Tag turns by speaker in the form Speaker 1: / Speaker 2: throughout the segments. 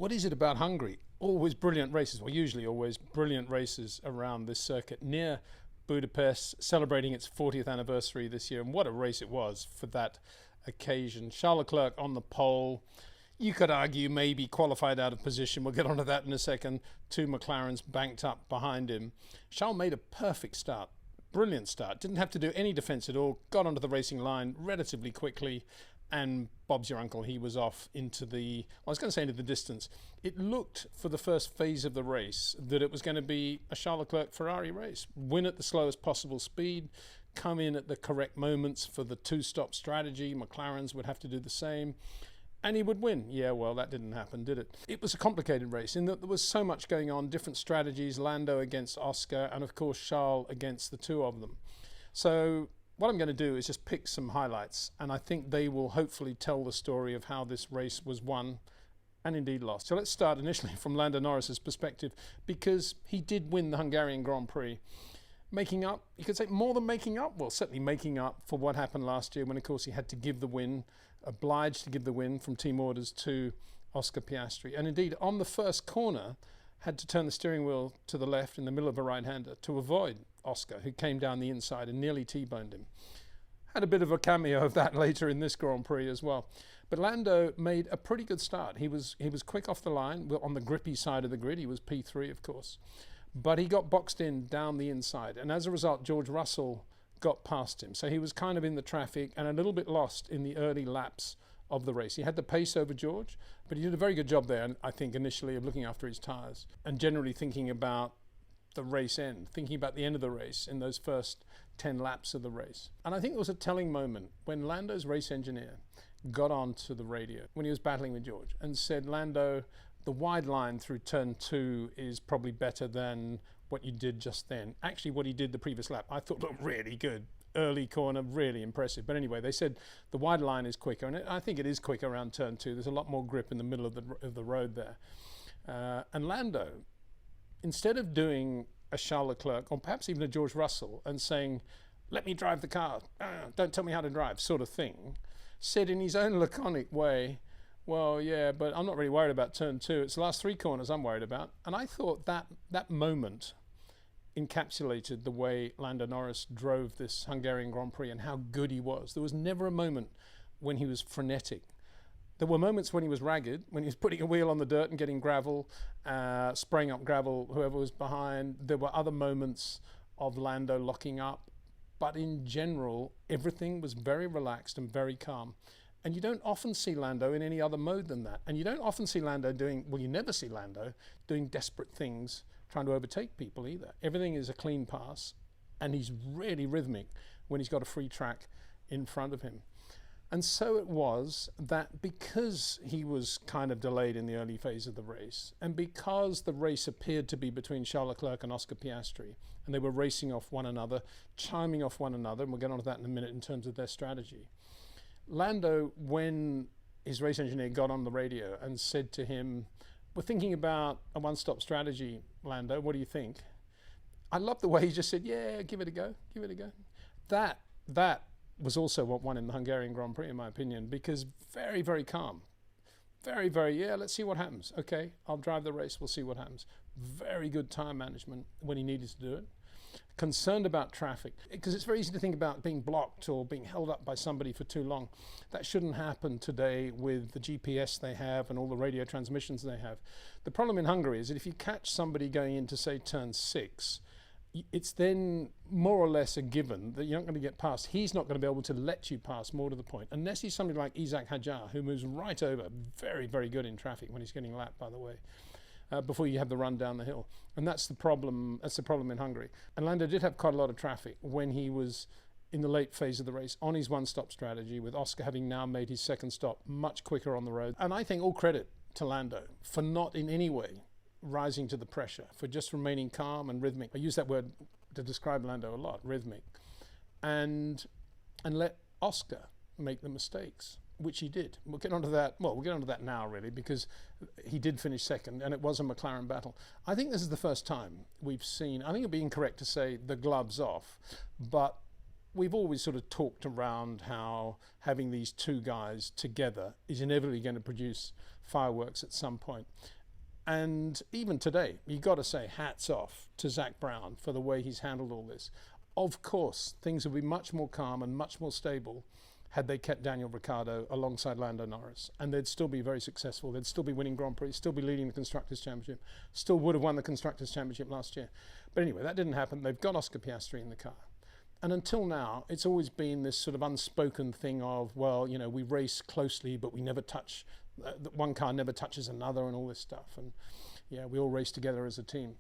Speaker 1: What is it about Hungary? Always brilliant races, well, usually always brilliant races around this circuit near Budapest, celebrating its 40th anniversary this year. And what a race it was for that occasion. Charles Leclerc on the pole. You could argue maybe qualified out of position. We'll get onto that in a second. Two McLarens banked up behind him. Charles made a perfect start. Brilliant start. Didn't have to do any defence at all. Got onto the racing line relatively quickly. And Bob's your uncle. He was off into the, I was going to say into the distance. It looked for the first phase of the race that it was going to be a Charles Leclerc Ferrari race. Win at the slowest possible speed. Come in at the correct moments for the two-stop strategy. McLarens would have to do the same. And he would win. Yeah, well, that didn't happen, did it? It was a complicated race in that there was so much going on, different strategies, Lando against Oscar, and of course Charles against the two of them. So what I'm going to do is just pick some highlights, and I think they will hopefully tell the story of how this race was won and indeed lost. So let's start initially from Lando Norris's perspective, because he did win the Hungarian Grand Prix. Making up, you could say more than making up, well, certainly making up for what happened last year when, of course, he had to give the win, obliged to give the win from team orders to Oscar Piastri. And indeed, on the first corner, had to turn the steering wheel to the left in the middle of a right-hander to avoid Oscar, who came down the inside and nearly T-boned him. Had a bit of a cameo of that later in this Grand Prix as well. But Lando made a pretty good start. He was quick off the line, on the grippy side of the grid. He was P3, of course. But he got boxed in down the inside. And as a result, George Russell got past him. So he was kind of in the traffic and a little bit lost in the early laps of the race. He had the pace over George, but he did a very good job there, I think, initially of looking after his tyres and generally thinking about the race end, thinking about the end of the race in those first 10 laps of the race. And I think there was a telling moment when Lando's race engineer got onto the radio when he was battling with George and said, Lando, the wide line through turn 2 is probably better than what you did just then. Actually, what he did the previous lap, I thought looked really good. Early corner, really impressive. But anyway, they said the wide line is quicker, and I think it is quicker around turn 2. There's a lot more grip in the middle of the road there. And Lando, instead of doing a Charles Leclerc, or perhaps even a George Russell, and saying, let me drive the car, don't tell me how to drive, sort of thing, said in his own laconic way, well, yeah, but I'm not really worried about turn 2. It's the last 3 corners I'm worried about. And I thought that moment encapsulated the way Lando Norris drove this Hungarian Grand Prix and how good he was. There was never a moment when he was frenetic. There were moments when he was ragged, when he was putting a wheel on the dirt and getting gravel, spraying up gravel, whoever was behind. There were other moments of Lando locking up. But in general, everything was very relaxed and very calm. And you don't often see Lando in any other mode than that. And you don't often see Lando doing, well, you never see Lando doing desperate things, trying to overtake people either. Everything is a clean pass, and he's really rhythmic when he's got a free track in front of him. And so it was that because he was kind of delayed in the early phase of the race, and because the race appeared to be between Charles Leclerc and Oscar Piastri, and they were racing off one another, chiming off one another, and we'll get onto that in a minute in terms of their strategy, Lando, when his race engineer got on the radio and said to him, we're thinking about a one-stop strategy, Lando, what do you think? I love the way he just said, yeah, give it a go, give it a go. That was also what won him the Hungarian Grand Prix, in my opinion, because very, very calm. Very, very, yeah, let's see what happens. Okay, I'll drive the race, we'll see what happens. Very good time management when he needed to do it. Concerned about traffic, because it's very easy to think about being blocked or being held up by somebody for too long. That shouldn't happen today with the GPS they have and all the radio transmissions they have. The problem in Hungary is that if you catch somebody going into, say, turn 6, it's then more or less a given that you're not going to get past. He's not going to be able to let you pass, more to the point, unless he's somebody like Isaac Hadjar, who moves right over, very, very good in traffic when he's getting lapped, by the way. Before you have the run down the hill. And that's the problem. That's the problem in Hungary. And Lando did have quite a lot of traffic when he was in the late phase of the race on his one-stop strategy, with Oscar having now made his second stop much quicker on the road. And I think all credit to Lando for not in any way rising to the pressure, for just remaining calm and rhythmic. I use that word to describe Lando a lot, rhythmic. And let Oscar make the mistakes, which he did. We'll get onto that. Well, we'll get onto that now, really, because he did finish second, and it was a McLaren battle. I think this is the first time we've seen, I think it'd be incorrect to say the gloves off, but we've always sort of talked around how having these two guys together is inevitably going to produce fireworks at some point. And even today, you've got to say hats off to Zak Brown for the way he's handled all this. Of course, things would be much more calm and much more stable had they kept Daniel Ricciardo alongside Lando Norris, and they'd still be very successful. They'd still be winning Grand Prix, still be leading the Constructors' Championship, still would have won the Constructors' Championship last year. But anyway, that didn't happen. They've got Oscar Piastri in the car. And until now, it's always been this sort of unspoken thing of, well, you know, we race closely, but we never touch, one car never touches another and all this stuff. And yeah, we all race together as a team.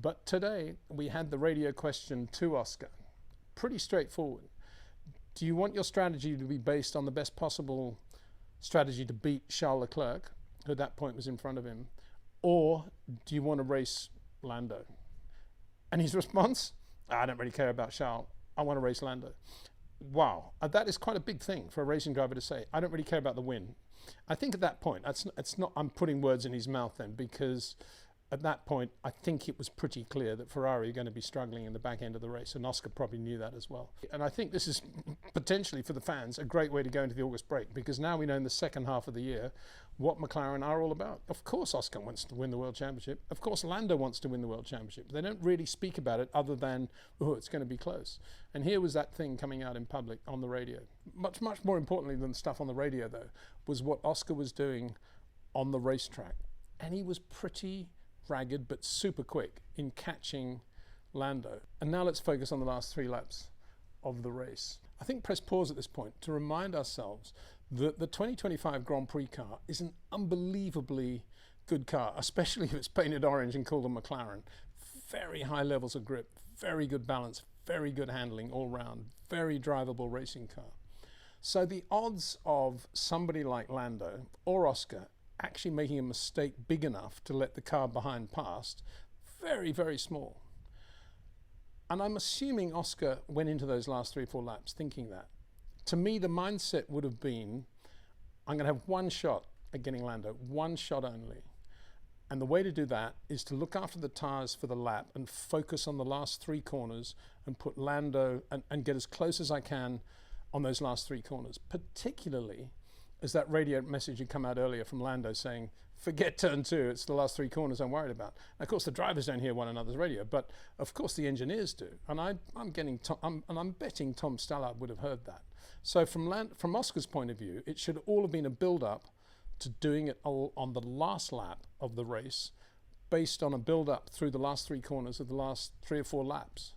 Speaker 1: But today, we had the radio question to Oscar. Pretty straightforward. Do you want your strategy to be based on the best possible strategy to beat Charles Leclerc, who at that point was in front of him, or do you want to race Lando? And his response, I don't really care about Charles, I want to race Lando. Wow, that is quite a big thing for a racing driver to say. I don't really care about the win. I think at that point, it's not, I'm putting words in his mouth then, because at that point, I think it was pretty clear that Ferrari are going to be struggling in the back end of the race, and Oscar probably knew that as well. And I think this is potentially, for the fans, a great way to go into the August break, because now we know in the second half of the year what McLaren are all about. Of course Oscar wants to win the World Championship. Of course Lando wants to win the World Championship. They don't really speak about it other than, oh, it's going to be close. And here was that thing coming out in public on the radio. Much more importantly than stuff on the radio, though, was what Oscar was doing on the racetrack. And he was pretty ragged but super quick in catching Lando. And now let's focus on the last 3 laps of the race. I think press pause at this point to remind ourselves that the 2025 Grand Prix car is an unbelievably good car, especially if it's painted orange and called a McLaren. Very high levels of grip, very good balance, very good handling all round, very drivable racing car. So the odds of somebody like Lando or Oscar actually making a mistake big enough to let the car behind past, very, very small. And I'm assuming Oscar went into those last 3 or 4 laps thinking that. To me, the mindset would have been, I'm going to have one shot at getting Lando, one shot only. And the way to do that is to look after the tyres for the lap and focus on the last 3 corners and put Lando and get as close as I can on those last 3 corners, particularly as that radio message had come out earlier from Lando saying, forget turn 2, it's the last 3 corners I'm worried about. And of course, the drivers don't hear one another's radio, but of course the engineers do. And I'm betting Tom Stallard would have heard that. So from Oscar's point of view, it should all have been a build-up to doing it all on the last lap of the race, based on a build-up through the last 3 corners of the last 3 or 4 laps.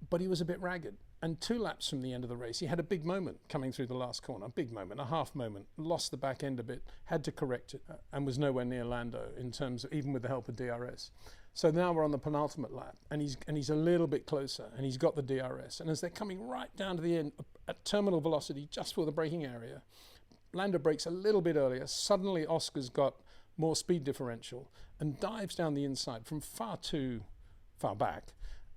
Speaker 1: But he was a bit ragged. And 2 laps from the end of the race, he had a big moment coming through the last corner, a big moment, a half moment, lost the back end a bit, had to correct it, and was nowhere near Lando in terms of, even with the help of DRS. So now we're on the penultimate lap, and he's a little bit closer, and he's got the DRS. And as they're coming right down to the end, at terminal velocity, just for the braking area, Lando brakes a little bit earlier. Suddenly Oscar's got more speed differential and dives down the inside from far too far back,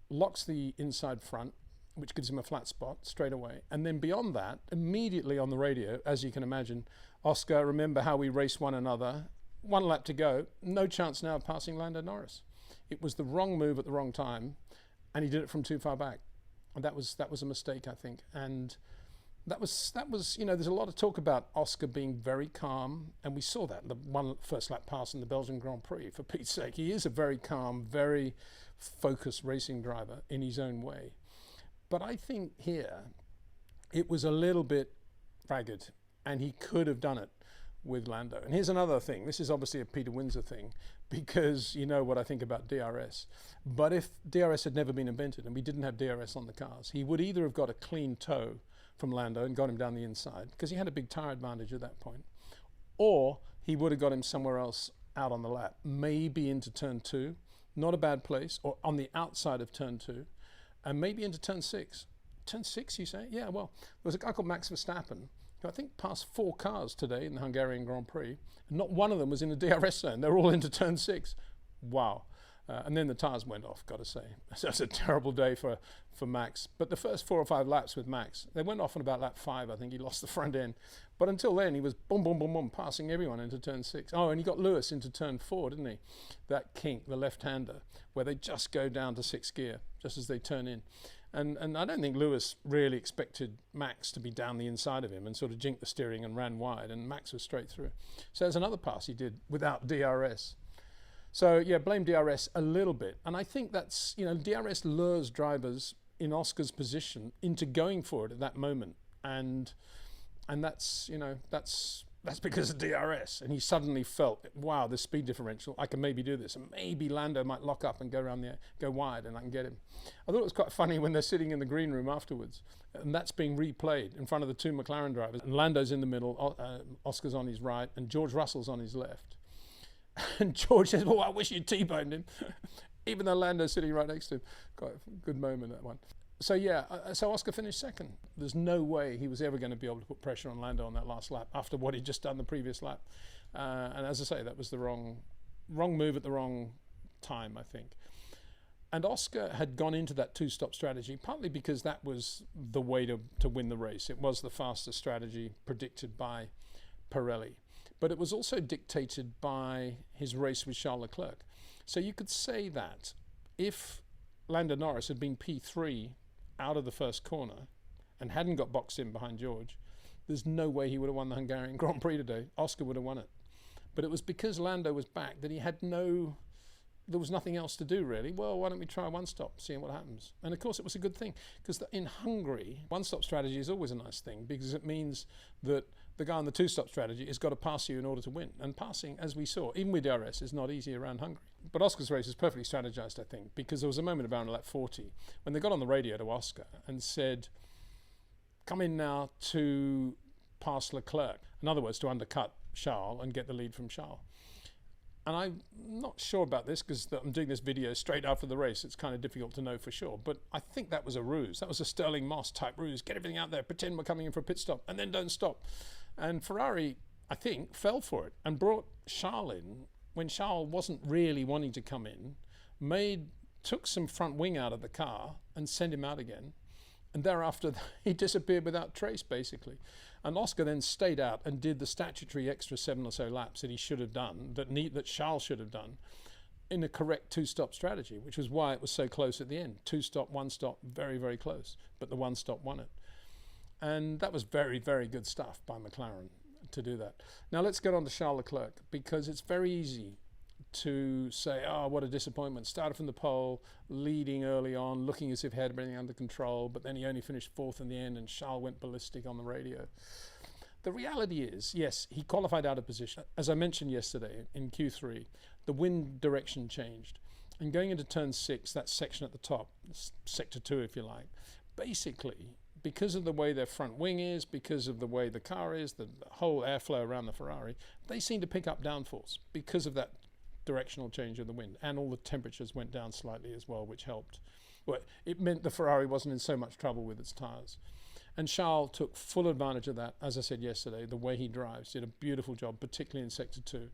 Speaker 1: locks the inside front, which gives him a flat spot straight away. And then beyond that, immediately on the radio, as you can imagine, Oscar, remember how we race one another, 1 lap to go, no chance now of passing Lando Norris. It was the wrong move at the wrong time, and he did it from too far back. And that was a mistake, I think. And that was, you know, there's a lot of talk about Oscar being very calm, and we saw that in the first lap pass in the Belgian Grand Prix, for Pete's sake. He is a very calm, very focused racing driver in his own way. But I think here, it was a little bit ragged, and he could have done it with Lando. And here's another thing. This is obviously a Peter Windsor thing, because you know what I think about DRS. But if DRS had never been invented and we didn't have DRS on the cars, he would either have got a clean toe from Lando and got him down the inside, because he had a big tyre advantage at that point, or he would have got him somewhere else out on the lap, maybe into turn 2, not a bad place, or on the outside of turn 2, and maybe into turn 6. Turn 6, you say? Yeah, well, there was a guy called Max Verstappen, who I think passed 4 cars today in the Hungarian Grand Prix, and not one of them was in the DRS zone. They're all into turn 6. Wow. And then the tyres went off, got to say. So that's a terrible day for Max. But the first 4 or 5 laps with Max, they went off on about lap 5, I think. He lost the front end. But until then, he was boom, boom, boom, boom, passing everyone into turn 6. Oh, and he got Lewis into turn 4, didn't he? That kink, the left-hander, where they just go down to 6th gear, just as they turn in. And I don't think Lewis really expected Max to be down the inside of him and sort of jinked the steering and ran wide, and Max was straight through. So there's another pass he did without DRS. So, yeah, blame DRS a little bit. And I think that's, DRS lures drivers in Oscar's position into going for it at that moment. And that's, that's because of DRS. And he suddenly felt, wow, this speed differential, I can maybe do this. And maybe Lando might lock up and go wide and I can get him. I thought it was quite funny when they're sitting in the green room afterwards. And that's being replayed in front of the 2 McLaren drivers. And Lando's in the middle, Oscar's on his right, and George Russell's on his left. And George says, well, I wish you'd T-boned him. Even though Lando's sitting right next to him. Quite a good moment, that one. So, yeah, so Oscar finished second. There's no way he was ever going to be able to put pressure on Lando on that last lap after what he'd just done the previous lap. And as I say, that was the wrong move at the wrong time, I think. And Oscar had gone into that 2-stop strategy, partly because that was the way to win the race. It was the fastest strategy predicted by Pirelli. But it was also dictated by his race with Charles Leclerc. So you could say that if Lando Norris had been P3 out of the first corner and hadn't got boxed in behind George, there's no way he would have won the Hungarian Grand Prix today. Oscar would have won it. But it was because Lando was back that there was nothing else to do, really. Well, why don't we try 1-stop, seeing what happens? And of course, it was a good thing, because in Hungary, 1-stop strategy is always a nice thing, because it means that the guy on the 2-stop strategy has got to pass you in order to win. And passing, as we saw, even with DRS, is not easy around Hungary. But Oscar's race is perfectly strategized, I think, because there was a moment around lap 40 when they got on the radio to Oscar and said, come in now to pass Leclerc. In other words, to undercut Charles and get the lead from Charles. And I'm not sure about this because I'm doing this video straight after the race. It's kind of difficult to know for sure. But I think that was a ruse. That was a Sterling Moss type ruse. Get everything out there, pretend we're coming in for a pit stop, and then don't stop. And Ferrari, I think, fell for it and brought Charles in when Charles wasn't really wanting to come in, took some front wing out of the car and sent him out again. And thereafter, he disappeared without trace, basically. And Oscar then stayed out and did the statutory extra 7 or so laps that he should have done, that Charles should have done, in a correct 2-stop strategy, which was why it was so close at the end. 2-stop, 1-stop, very, very close. But the 1-stop won it. And that was very, very good stuff by McLaren to do that. Now let's get on to Charles Leclerc, because it's very easy to say, oh, what a disappointment. Started from the pole, leading early on, looking as if he had everything under control, but then he only finished 4th in the end and Charles went ballistic on the radio. The reality is, yes, he qualified out of position. As I mentioned yesterday in Q3, the wind direction changed. And going into turn 6, that section at the top, sector 2 if you like, basically, because of the way their front wing is, because of the way the car is, the whole airflow around the Ferrari, they seem to pick up downforce because of that directional change of the wind, and all the temperatures went down slightly as well, which helped. Well, it meant the Ferrari wasn't in so much trouble with its tyres. And Charles took full advantage of that, as I said yesterday, the way he drives, did a beautiful job, particularly in sector 2,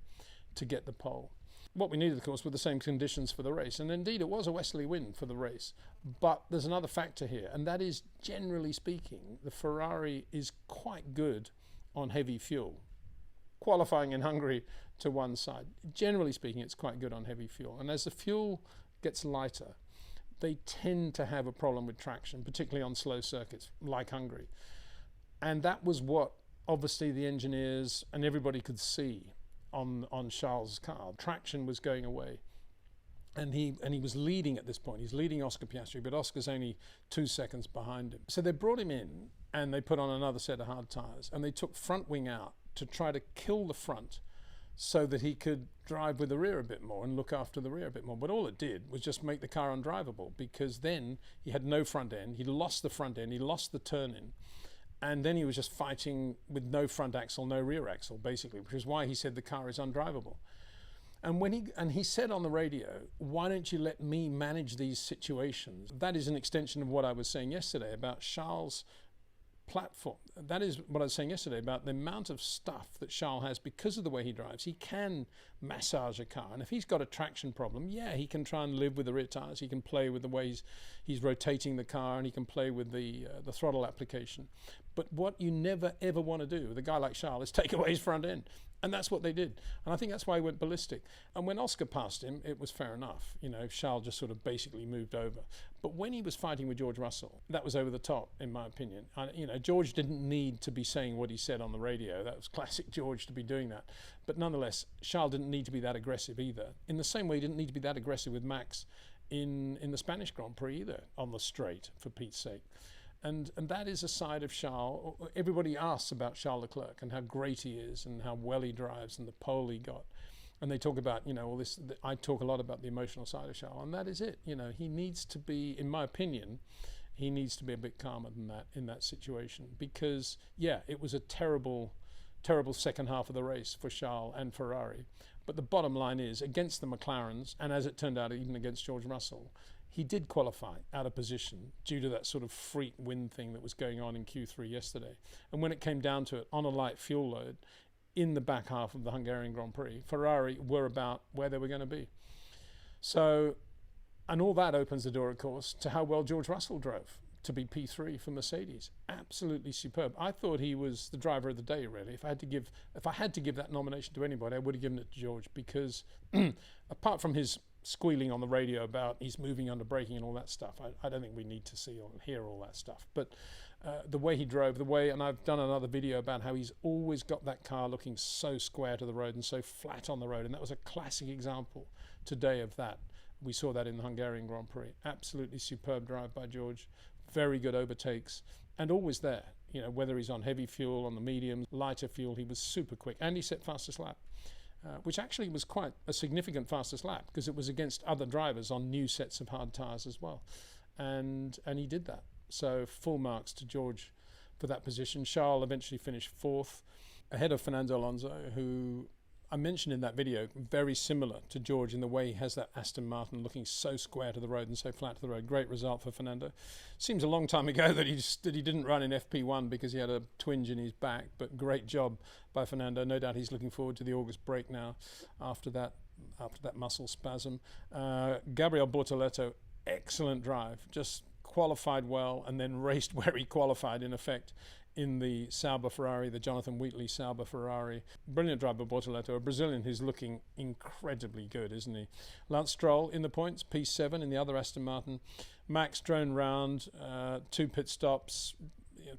Speaker 1: to get the pole. What we needed, of course, were the same conditions for the race, and indeed it was a westerly wind for the race. But there's another factor here, and that is, generally speaking, the Ferrari is quite good on heavy fuel. Qualifying in Hungary to one side. Generally speaking, it's quite good on heavy fuel. And as the fuel gets lighter, they tend to have a problem with traction, particularly on slow circuits like Hungary. And that was what obviously the engineers and everybody could see on Charles' car. Traction was going away. And he was leading at this point. He's leading Oscar Piastri, but Oscar's only 2 seconds behind him. So they brought him in and they put on another set of hard tyres and they took front wing out to try to kill the front so that he could drive with the rear a bit more and look after the rear a bit more. But all it did was just make the car undrivable, because then he had no front end, he lost the front end, he lost the turn-in, and then he was just fighting with no front axle, no rear axle, basically, which is why he said the car is undrivable. And he said on the radio, why don't you let me manage these situations? That is an extension of what I was saying yesterday about Charles' platform. That is what I was saying yesterday about the amount of stuff that Charles has because of the way he drives. He can massage a car, and if he's got a traction problem, yeah, he can try and live with the rear tires. He can play with the way he's rotating the car, and he can play with the throttle application. But what you never ever want to do with a guy like Charles is take away his front end. And that's what they did. And I think that's why he went ballistic. And when Oscar passed him, it was fair enough. You know, Charles just sort of basically moved over. But when he was fighting with George Russell, that was over the top, in my opinion. You know, George didn't need to be saying what he said on the radio. That was classic George to be doing that. But nonetheless, Charles didn't need to be that aggressive either. In the same way, he didn't need to be that aggressive with Max in the Spanish Grand Prix either, on the straight, for Pete's sake. And that is a side of Charles. Everybody asks about Charles Leclerc and how great he is and how well he drives and the pole he got. And they talk about, you know, all this. I talk a lot about the emotional side of Charles, and that is it. You know, he needs to be, in my opinion, he needs to be a bit calmer than that in that situation. Because, yeah, it was a terrible, terrible second half of the race for Charles and Ferrari. But the bottom line is, against the McLarens, and as it turned out, even against George Russell, he did qualify out of position due to that sort of freak wind thing that was going on in Q3 yesterday. And when it came down to it, on a light fuel load, in the back half of the Hungarian Grand Prix, Ferrari were about where they were going to be. So, and all that opens the door, of course, to how well George Russell drove to be P3 for Mercedes. Absolutely superb. I thought he was the driver of the day, really. If I had to give that nomination to anybody, I would have given it to George, because apart from his squealing on the radio about he's moving under braking and all that stuff, I don't think we need to see or hear all that stuff. But the way he drove, and I've done another video about how he's always got that car looking so square to the road and so flat on the road, and that was a classic example today of that. We saw that in the Hungarian Grand Prix. Absolutely superb drive by George, very good overtakes, and always there. You know, whether he's on heavy fuel, on the medium, lighter fuel, he was super quick, and he set fastest lap. Which actually was quite a significant fastest lap, because it was against other drivers on new sets of hard tyres as well. And he did that. So full marks to George for that position. Charles eventually finished fourth, ahead of Fernando Alonso, who I mentioned in that video, very similar to George in the way he has that Aston Martin looking so square to the road and so flat to the road. Great result for Fernando. Seems a long time ago that he didn't run in FP1 because he had a twinge in his back, but great job by Fernando. No doubt he's looking forward to the August break now after that muscle spasm. Gabriel Bortoleto, excellent drive, just qualified well and then raced where he qualified, in effect, in the Sauber-Ferrari, the Jonathan Wheatley Sauber-Ferrari. Brilliant drive by Bortoleto, a Brazilian who's looking incredibly good, isn't he? Lance Stroll in the points, P7 in the other Aston Martin. Max drone round, 2 pit stops,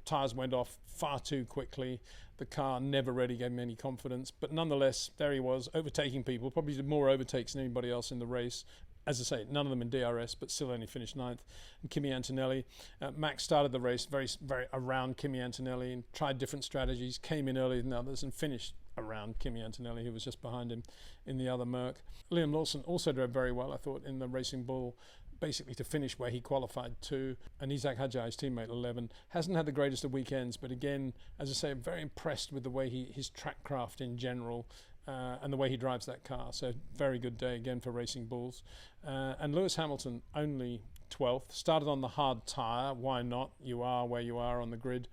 Speaker 1: tyres went off far too quickly. The car never really gave him any confidence, but nonetheless, there he was, overtaking people, probably did more overtakes than anybody else in the race. As I say, none of them in DRS, but still only finished 9th. And Kimi Antonelli, Max started the race very, very around Kimi Antonelli and tried different strategies, came in earlier than others and finished around Kimi Antonelli, who was just behind him in the other Merc. Liam Lawson also drove very well, I thought, in the Racing Bull, basically to finish where he qualified 2. And Isaac Hadjar, his teammate, 11. Hasn't had the greatest of weekends, but again, as I say, I'm very impressed with the way his track craft in general, and the way he drives that car. So very good day again for Racing Bulls. And Lewis Hamilton only 12th. Started on the hard tyre. Why not? You are where you are on the grid.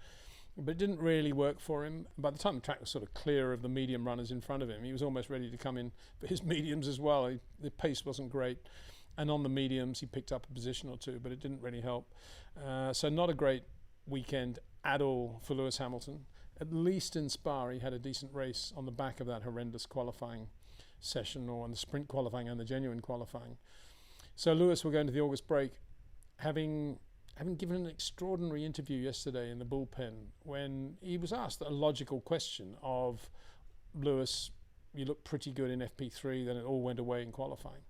Speaker 1: But it didn't really work for him. By the time the track was sort of clear of the medium runners in front of him, he was almost ready to come in for his mediums as well. The pace wasn't great. And on the mediums, he picked up a position or two, but it didn't really help. So not a great weekend at all for Lewis Hamilton. At least in Spa, he had a decent race on the back of that horrendous qualifying session, or on the sprint qualifying and the genuine qualifying. So Lewis will go into the August break, having given an extraordinary interview yesterday in the bullpen when he was asked a logical question of, Lewis, you look pretty good in FP3, then it all went away in qualifying.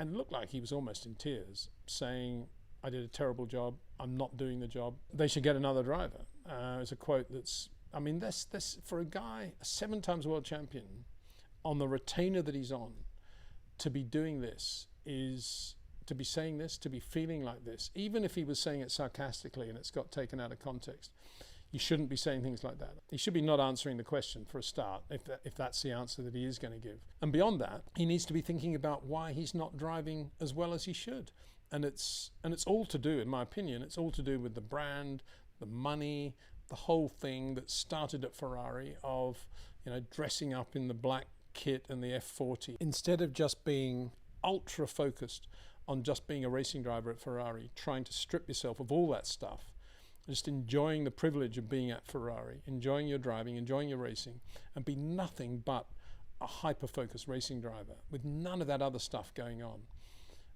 Speaker 1: And it looked like he was almost in tears, saying, I did a terrible job, I'm not doing the job, they should get another driver. It's a quote that's, I mean, this for a guy, a 7 times world champion, on the retainer that he's on, to be doing this is, to be saying this, to be feeling like this, even if he was saying it sarcastically and it's got taken out of context, you shouldn't be saying things like that. He should be not answering the question for a start, if that's the answer that he is going to give. And beyond that, he needs to be thinking about why he's not driving as well as he should. And it's all to do, in my opinion, it's all to do with the brand, the money, the whole thing that started at Ferrari of, dressing up in the black kit and the F40, instead of just being ultra focused on just being a racing driver at Ferrari, trying to strip yourself of all that stuff, just enjoying the privilege of being at Ferrari, enjoying your driving, enjoying your racing, and be nothing but a hyper-focused racing driver with none of that other stuff going on.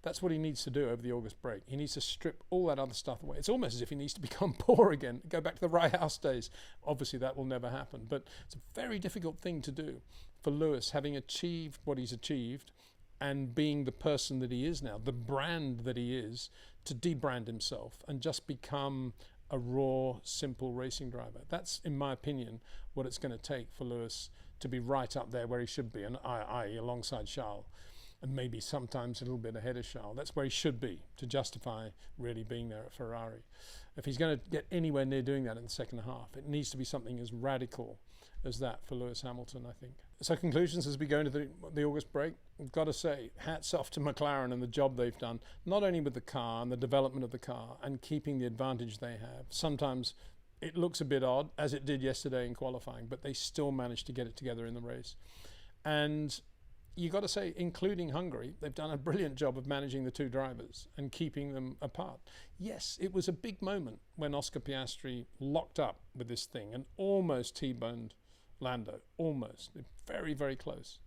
Speaker 1: That's what he needs to do over the August break. He needs to strip all that other stuff away. It's almost as if he needs to become poor again, go back to the Rye House days. Obviously, that will never happen, but it's a very difficult thing to do for Lewis, having achieved what he's achieved and being the person that he is now, the brand that he is, to debrand himself and just become a raw, simple racing driver. That's, in my opinion, what it's going to take for Lewis to be right up there where he should be, and I alongside Charles, and maybe sometimes a little bit ahead of Charles. That's where he should be to justify really being there at Ferrari. If he's going to get anywhere near doing that in the second half, it needs to be something as radical as that for Lewis Hamilton, I think. So conclusions as we go into the August break, I've got to say, hats off to McLaren and the job they've done, not only with the car and the development of the car and keeping the advantage they have. Sometimes it looks a bit odd, as it did yesterday in qualifying, but they still managed to get it together in the race. And you got to say, including Hungary, they've done a brilliant job of managing the two drivers and keeping them apart. Yes, it was a big moment when Oscar Piastri locked up with this thing and almost T-boned Lando, almost, very, very close,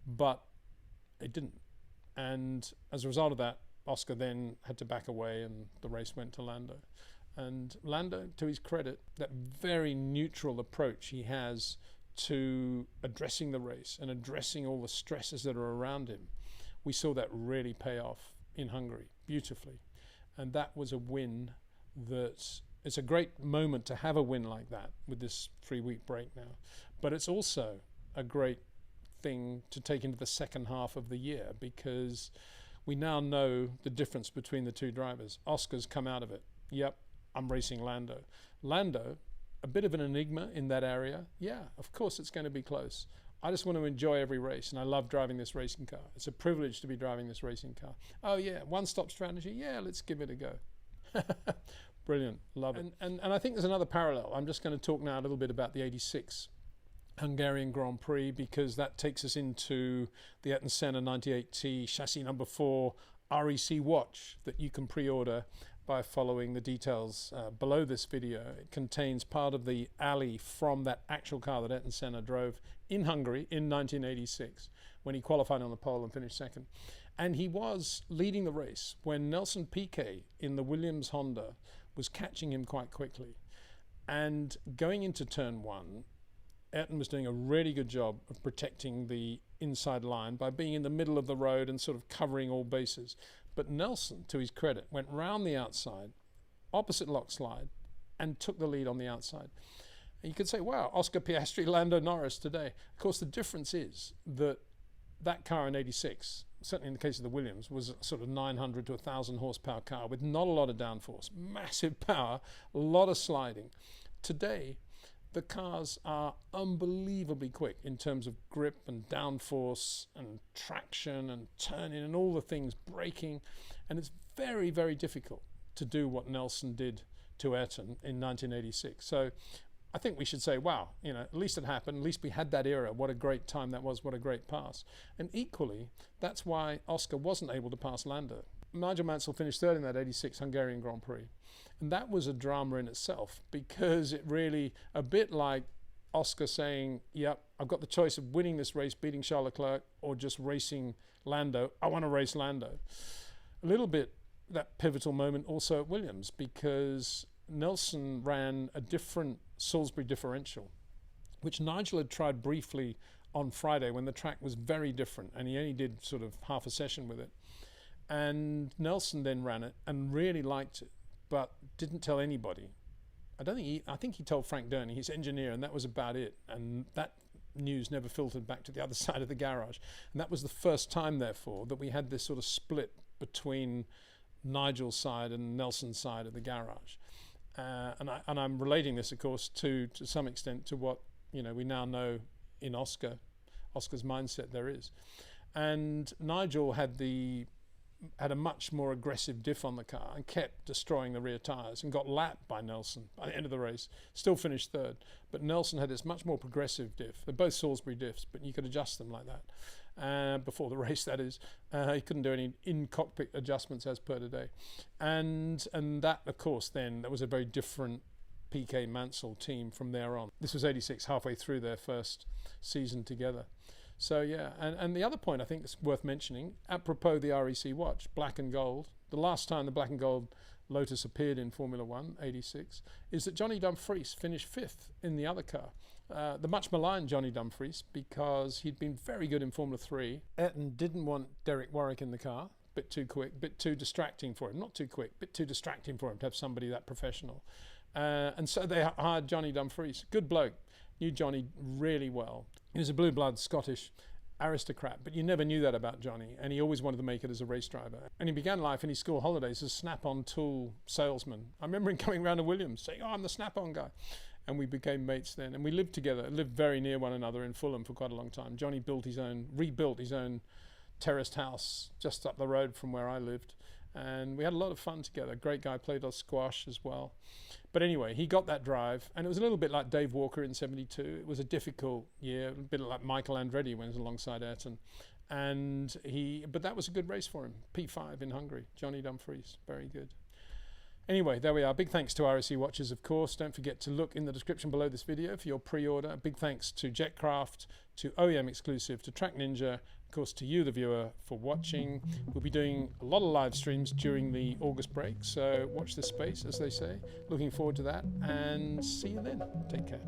Speaker 1: but it didn't. And as a result of that, Oscar then had to back away and the race went to Lando. And Lando, to his credit, that very neutral approach he has to addressing the race and addressing all the stresses that are around him, we saw that really pay off in Hungary beautifully. And that was a win that, it's a great moment to have a win like that with this 3-week break now. But it's also a great thing to take into the second half of the year, because we now know the difference between the two drivers. Oscar's come out of it. Yep, I'm racing Lando. Lando, a bit of an enigma in that area. Yeah, of course it's going to be close. I just want to enjoy every race, and I love driving this racing car. It's a privilege to be driving this racing car. Oh yeah, one-stop strategy. Yeah, let's give it a go. Brilliant, love it. And I think there's another parallel. I'm just going to talk now a little bit about the 86 Hungarian Grand Prix, because that takes us into the Ayrton Senna 98T chassis number 4 REC watch that you can pre-order by following the details below this video. It contains part of the alley from that actual car that Ayrton Senna drove in Hungary in 1986 when he qualified on the pole and finished second. And he was leading the race when Nelson Piquet in the Williams Honda was catching him quite quickly. And going into turn 1, Ayrton was doing a really good job of protecting the inside line by being in the middle of the road and sort of covering all bases. But Nelson, to his credit, went round the outside, opposite lock slide, and took the lead on the outside. And you could say, wow, Oscar Piastri, Lando Norris today. Of course, the difference is that that car in 86, certainly in the case of the Williams, was a sort of 900 to 1,000 horsepower car with not a lot of downforce, massive power, a lot of sliding. Today, the cars are unbelievably quick in terms of grip and downforce and traction and turning and all the things, braking. And it's very, very difficult to do what Nelson did to Ayrton in 1986. So I think we should say, wow, at least it happened. At least we had that era. What a great time that was. What a great pass. And equally, that's why Oscar wasn't able to pass Lando. Nigel Mansell finished third in that 86 Hungarian Grand Prix. And that was a drama in itself, because it really, a bit like Oscar saying, yep, I've got the choice of winning this race, beating Charles Leclerc, or just racing Lando. I want to race Lando. A little bit that pivotal moment also at Williams, because Nelson ran a different Salisbury differential, which Nigel had tried briefly on Friday when the track was very different, and he only did sort of half a session with it. And Nelson then ran it and really liked it, but didn't tell anybody. I think he told Frank Durney, his engineer, and that was about it. And that news never filtered back to the other side of the garage. And that was the first time, therefore, that we had this sort of split between Nigel's side and Nelson's side of the garage. And I'm relating this, of course, to some extent to what we now know in Oscar's mindset there is. And Nigel had the had a much more aggressive diff on the car and kept destroying the rear tyres and got lapped by Nelson by the end of the race. Still finished third, but Nelson had this much more progressive diff. They're both Salisbury diffs, but you could adjust them like that. Before the race, that is. He couldn't do any in-cockpit adjustments as per today. And that, of course, then, that was a very different Piquet Mansell team from there on. This was 86, halfway through their first season together. So yeah, and the other point I think is worth mentioning, apropos the REC watch, black and gold, the last time the black and gold Lotus appeared in Formula 1, 86, is that Johnny Dumfries finished 5th in the other car. The much maligned Johnny Dumfries, because he'd been very good in Formula 3. Ayrton didn't want Derek Warwick in the car, bit too quick, bit too distracting for him. Not too quick, bit too distracting for him to have somebody that professional. And so they hired Johnny Dumfries, good bloke, knew Johnny really well. He was a blue blood Scottish aristocrat, but you never knew that about Johnny, and he always wanted to make it as a race driver. And he began life in his school holidays as a snap-on tool salesman. I remember him coming around to Williams saying, "Oh, I'm the snap-on guy." And we became mates then, and we lived together, lived very near one another in Fulham for quite a long time. Johnny rebuilt his own terraced house just up the road from where I lived, and we had a lot of fun together. Great guy, played on squash as well. But anyway, he got that drive, and it was a little bit like Dave Walker in 72. It was a difficult year, a bit like Michael Andretti when he was alongside Ayrton. But that was a good race for him. P5 in Hungary, Johnny Dumfries, very good. Anyway, there we are. Big thanks to RSC Watches, of course. Don't forget to look in the description below this video for your pre-order. Big thanks to Jetcraft, to OEM Exclusive, to Track Ninja, of course to you, the viewer, for watching. We'll be doing a lot of live streams during the August break, so watch this space, as they say. Looking forward to that, and see you then. Take care.